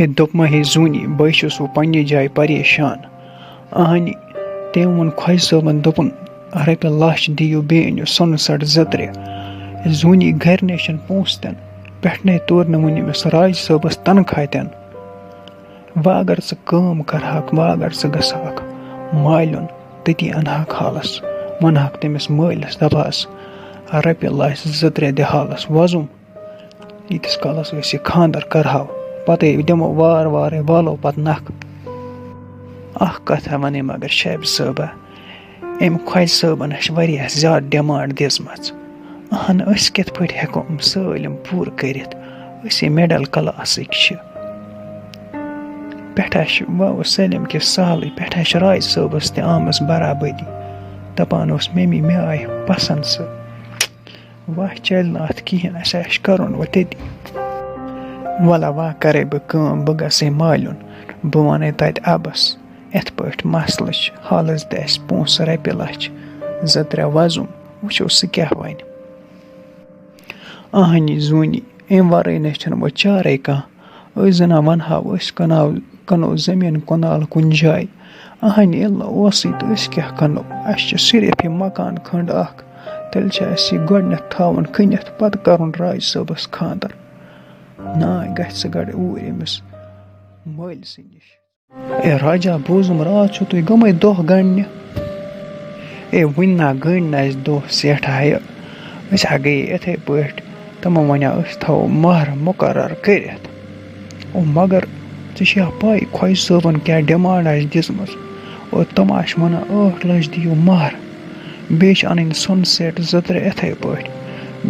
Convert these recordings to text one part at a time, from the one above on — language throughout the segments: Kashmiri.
دوٚپمَے ہے زوٗنی بہٕ چھُس وۄنۍ پنٛنہِ جایہِ پریشان. اَہنہِ تٔمۍ ووٚن خۄجہِ صٲبن دوٚپُن رۄپیہِ لچھ دِیِو بیٚیہِ أنِو سۄنہٕ سَٹ 2-3. زوٗنی گَرِ نَے چھِنہٕ پونٛسہٕ تہِ نہٕ پٮ۪ٹھٕ نَے توٚر نہٕ وٕنہِ أمِس راج صٲبَس تنخواہ تہِ نہٕ. وۄنۍ اگر ژٕ کٲم کَرٕہَکھ وۄنۍ اگر ژٕ گژھہَکھ مالیُن تٔتی اَنہَکھ حالَس وَنہَکھ تٔمِس مٲلِس دَپہَس رۄپیہِ لچھ 2-3 دِ حالَس وۄزُم ییٖتِس کالَس أسۍ یہِ خانٛدر کَرہاو پَتَے دِمو وارٕ وارَے والو پَتہٕ نَکھٕ. اَکھ کَتھا وَنَے مگر شیبہِ صٲبہ أمۍ خۄجہِ صٲبَن چھِ واریاہ زیادٕ ڈِمانٛڈ دِژمٕژ. اَہن أسۍ کِتھ پٲٹھۍ ہٮ۪کو یِم سٲلِم پوٗرٕ کٔرِتھ أسۍ ہے مِڈَل کلاسٕکۍ چھِ. پٮ۪ٹھٕ چھِ وَ سٲلِم کہِ سہلٕے پٮ۪ٹھٕ چھِ راج صٲبَس تہِ آمٕژ برابٔدی دَپان اوس ممی مےٚ آیہِ پَسنٛد سُہ. وَ چَلہِ نہٕ اَتھ کِہیٖنۍ اَسہِ آسہِ کَرُن وۄنۍ تٔتی. وَلہ وَ کَرَے بہٕ کٲم بہٕ گژھَے مالیُن بہٕ وَنَے تَتہِ اَبَس یِتھ پٲٹھۍ مسلہٕ چھِ حالَس دِ اَسہِ پونٛسہٕ رۄپیہِ لچھ 2-3 وۄزُم وٕچھو سُہ کیٛاہ وَنہِ. اَہنہِ زوٗنی اَمہِ وَرٲے نَے چھِنہٕ وۄنۍ چارَے کانٛہہ. أسۍ زَنا وَنہاو أسۍ کٕنو زٔمیٖن کنال کُنہِ جایہِ. اَہنہِ ییٚلہِ نہٕ اوسُے تہٕ أسۍ کیٛاہ کٕنو اَسہِ چھِ صرف یہِ مکان کھٔنٛڈ اَکھ تیٚلہِ چھِ اَسہِ یہِ گۄڈنٮ۪تھ تھاوُن کھٔنِتھ پَتہٕ کَرُن راج صٲبَس خانٛدر. ناے گژھِ ژٕ گۄڈٕ اوٗرۍ أمِس مٲلۍسٕے نِش. اے راجا بوٗزُم راتھ چھُو تُہۍ گٔمٕتۍ دۄہ گنٛڈنہِ. اے وٕنۍ نا گٔنٛڈۍ نہٕ اَسہِ دۄہ سٮ۪ٹھاہ یہِ أسۍ ہا گٔیے یِتھَے پٲٹھۍ تِمو وَنیٛو أسۍ تھاوو مہرٕ مُقرر کٔرِتھ. مگر ژےٚ چھِ یا پَے خۄجہِ صٲبن کیٛاہ ڈِمانٛڈ آسہِ دِژمٕژ تِم آسہِ وَنان 8 لچھ دِیِو مہرٕ بیٚیہِ چھِ اَنٕنۍ سۄنہٕ سٮ۪ٹ 2-3 یِتھَے پٲٹھۍ.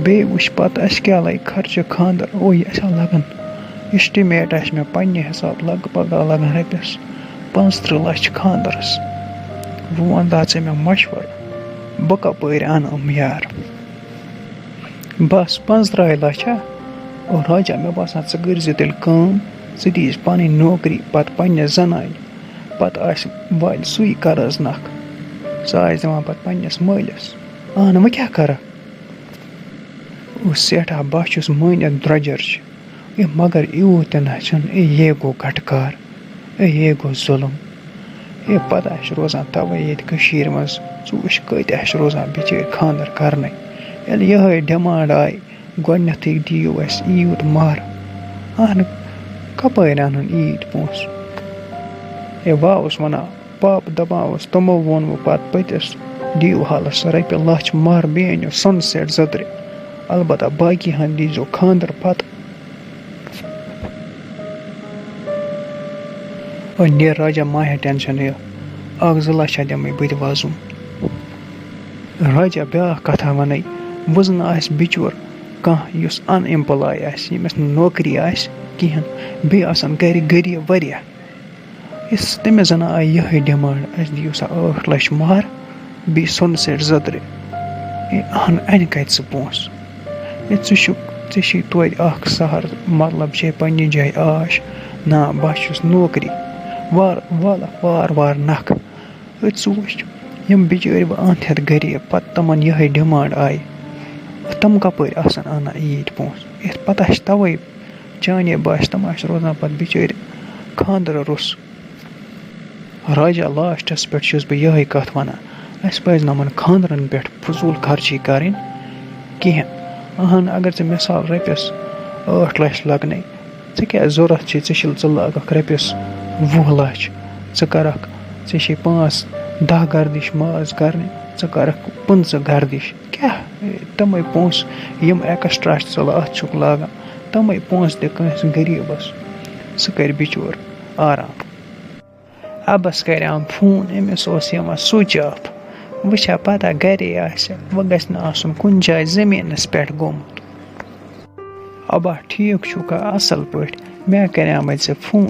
بیٚیہِ وٕچھ پَتہٕ اَسہِ کیٛاہ لَگہِ خرچہٕ خانٛدر یہِ اَسہِ لَگَن اِسٹِمیٹ آسہِ مےٚ پنٛنہِ حِساب لگ بگ لَگَن رۄپیَس 35 لچھ خانٛدرَس. وۄنۍ وَنتا ژےٚ مےٚ مشوَرٕ بہٕ کَپٲرۍ اَنہٕ یِم یارٕ. بَس 35 لچھ ہا راجا مےٚ باسان ژٕ کٔرۍزِ تیٚلہِ کٲم ژٕ دِیٖزِ پَنٕنۍ نوکری پَتہٕ پنٛنہِ زنانہِ پَتہٕ آسہِ والہِ سُے قرض نکھٕ سُہ آسہِ دِوان پَتہٕ پنٛنِس مٲلِس. اہن وۄنۍ کیٛاہ کَرَکھ سٮ۪ٹھاہ بہٕ چھُس مٲنِتھ درٛۄجر چھِ مگر یوٗت تہِ نہ چھُنہٕ یے گوٚو گٹکار یے گوٚو ظُلُم. پَتہٕ چھِ روزان تَوَے ییٚتہِ کٔشیٖرِ منٛز ژٕ وٕچھ کۭتیاہ چھِ روزان بِچٲرۍ خانٛدر کَرنَے ییٚلہِ یِہوٚے ڈِمانٛڈ آیہِ گۄڈنٮ۪تھٕے دِیِو اَسہِ یوٗت مہرٕ. اہنہٕ کَپٲرۍ اَنُن ییٖتۍ پونٛسہٕ. وَ اوس وَنان پاپہٕ دَپان اوس تِمو ووٚن وۄنۍ پَتہٕ پٔتِس دِیِو حالَس رۄپیہِ لچھ مہرٕ بیٚیہِ أنِو سۄنہٕ سٮ۪ٹ 2-3 البتہ باقی ہن دیٖزیو خانٛدر پَتہٕ. نیرٕ راجا ما ہےٚ ٹٮ۪نشَن یہِ 1-2 لچھ دِمَے بہٕ تہِ وۄزُم. راجا بیٛاکھ کَتھا وَنَے وۄنۍ زَن آسہِ بِچور کانٛہہ یُس اَن اٮ۪مپلاے آسہِ ییٚمِس نہٕ نوکری آسہِ کِہیٖنۍ بیٚیہِ آسان گَرِ غریٖب واریاہ تٔمِس زَن آیہِ یِہوٚے ڈِمانٛڈ اَسہِ دِیِو سا 8 لچھ مہر بیٚیہِ سۄنہٕ سٮ۪ٹ 2-3. اَہن اَنہِ کَتہِ ژٕ پونٛسہٕ ژےٚ چھُے توتہِ اکھ سہر مطلب چھے پنٛنہِ جایہِ آش نا بہٕ چھُس نوکری والکھ وارٕ وارٕ نکھٕ. ژٕ وٕچھ یِم بِچٲرۍ وۄنۍ اَنتھ ہٮ۪تھ غریٖب پَتہٕ تِمن یِہوٚے ڈِمانٛڈ آیہِ تِم کَپٲرۍ آسن اَنان ییٖتۍ پونٛسہٕ یَتھ پَتہ چھِ تَوَے چانے باسہِ تِم آسہِ روزان پَتہٕ بِچٲرۍ خانٛدرٕ روٚس. راجا لاسٹَس پٮ۪ٹھ چھُس بہٕ یِہوٚے کَتھ وَنان اَسہِ پَزِ نہٕ یِمَن خانٛدرَن پٮ۪ٹھ فضوٗل خرچی کَرٕنۍ کِہیٖنۍ. اہن اگر ژےٚ مِثال رۄپیَس 8 لچھ لَگنَے ژےٚ کیٛاہ ضوٚرَتھ چھے ژٕ لاگَکھ رۄپیَس 20 لچھ ژٕ کَرَکھ ژےٚ چھے 5-10 گردِش ماز کَرنہِ ژٕ کَرَکھ 15 گردِش کیٛاہ تِمَے پونٛسہٕ یِم اٮ۪کٕسٹرٛا ژٕ اَتھ چھُکھ لاگان تِمَے پونٛسہٕ دِ کٲنٛسہِ غریٖبَس سُہ کَرِ بِچور آرام. اَبَس کَریام فون أمِس اوس یِوان سُچ آف وٕچھا پَتہ گَرے آسہِ وۄنۍ گژھِ نہٕ آسُن کُنہِ جایہِ زٔمیٖنَس پٮ۪ٹھ گوٚمُت. اَبا ٹھیٖک چھُکھا اَصٕل پٲٹھۍ مےٚ کَریامَے ژےٚ فون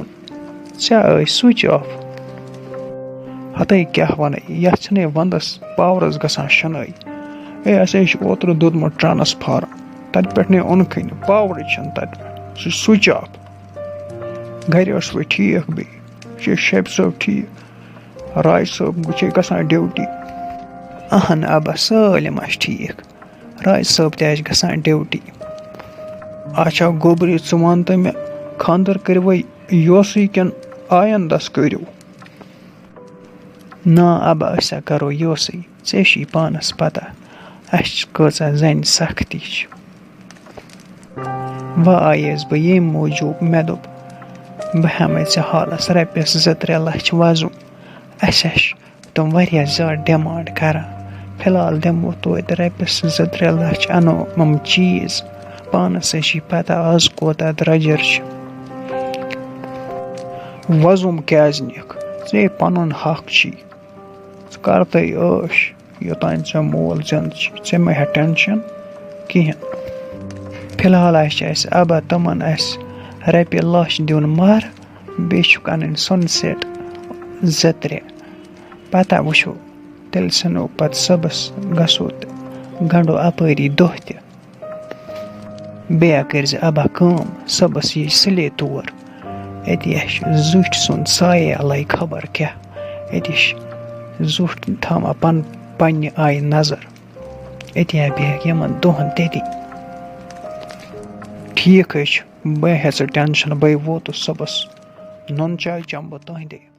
ژےٚ ٲسۍ سُچ آف. ہَتَے کیٛاہ وَنَے یَتھ چھِنَے وَنٛدَس پاورَس گژھان شِنٲے اَسے چھُ اوترٕ دیُتمُت ٹرٛانَسفارم تَتہِ پٮ۪ٹھ نَے اوٚنکھٕے نہٕ پاورٕے چھِنہٕ تَتہِ پٮ۪ٹھ سُہ چھُ سُچ آف. گَرِ ٲسوٕ ٹھیٖک بیٚیہِ چھِ شیبہِ صٲب ٹھیٖک راج صٲب چھے گژھان ڈِوٹی. اہن اَبا سٲلِم آسہِ ٹھیٖک راج صٲب تہِ آسہِ گژھان ڈِوٹی. اچھا گوٚبری ژٕ وَن تہٕ مےٚ خانٛدر کٔرِوَے یوسٕے کِنہٕ آیندس کٔرِو. نا ابا أسۍ ہا کرو یوسٕے, ژےٚ چھُے پانس پتہ اَسہِ کۭژاہ زنہِ سختی چھِ. وۄنۍ آییس بہٕ ییٚمہِ موٗجوٗب مےٚ دوٚپ بہٕ ہٮ۪مَے ژےٚ حالس رۄپیس 2-3 لچھ وَزُم. اَسہِ ہا چھِ تِم واریاہ زیادٕ ڈِمانٛڈ کران. فِلحال دِمو توتہِ رۄپیس 2-3 لچھ, اَنو یِم چیٖز. پانس ہے چھِ پتہ آز کوتاہ درٛۄجر چھِ. وَزُم کیٛازِ نِکھ, ژےٚ پنُن حق چھی, ژٕ کر تَے عٲش یوٚتانۍ ژےٚ مول زِنٛدٕ چھِ, ژےٚ مہ ہےٚ ٹٮ۪نشن کِہیٖنۍ. فِلحال چھِ اَسہِ ابا تِمن اَسہِ رۄپیہِ 1,00,000 دیُن مہر, بیٚیہِ چھُکھ اَنٕنۍ سۄنہٕ سٮ۪ٹ 2-3. پتہ وٕچھو تیٚلہِ ژھٕنو پتہٕ صُبحس گژھو تہٕ گنٛڈو اپٲری دۄہ تہِ. بیٚیہِ کٔرزِ ابا کٲم, صُبحس یی سُلے تور. أتی چھُ زُٹھۍ سُنٛد سایہِ الَے خبر کیٛاہ. أتی چھِ زُٹھ تھاوان پنٛنہِ آیہِ نظر. أتی بیٚہہِ یِمن دۄہن تٔتی. ٹھیٖک حظ چھُ, بہٕ ہٮ۪ژٕ ٹٮ۪نشن, بَے ووتُس صُبحس, نُن چاے چٮ۪مہٕ بہٕ تُہنٛدے.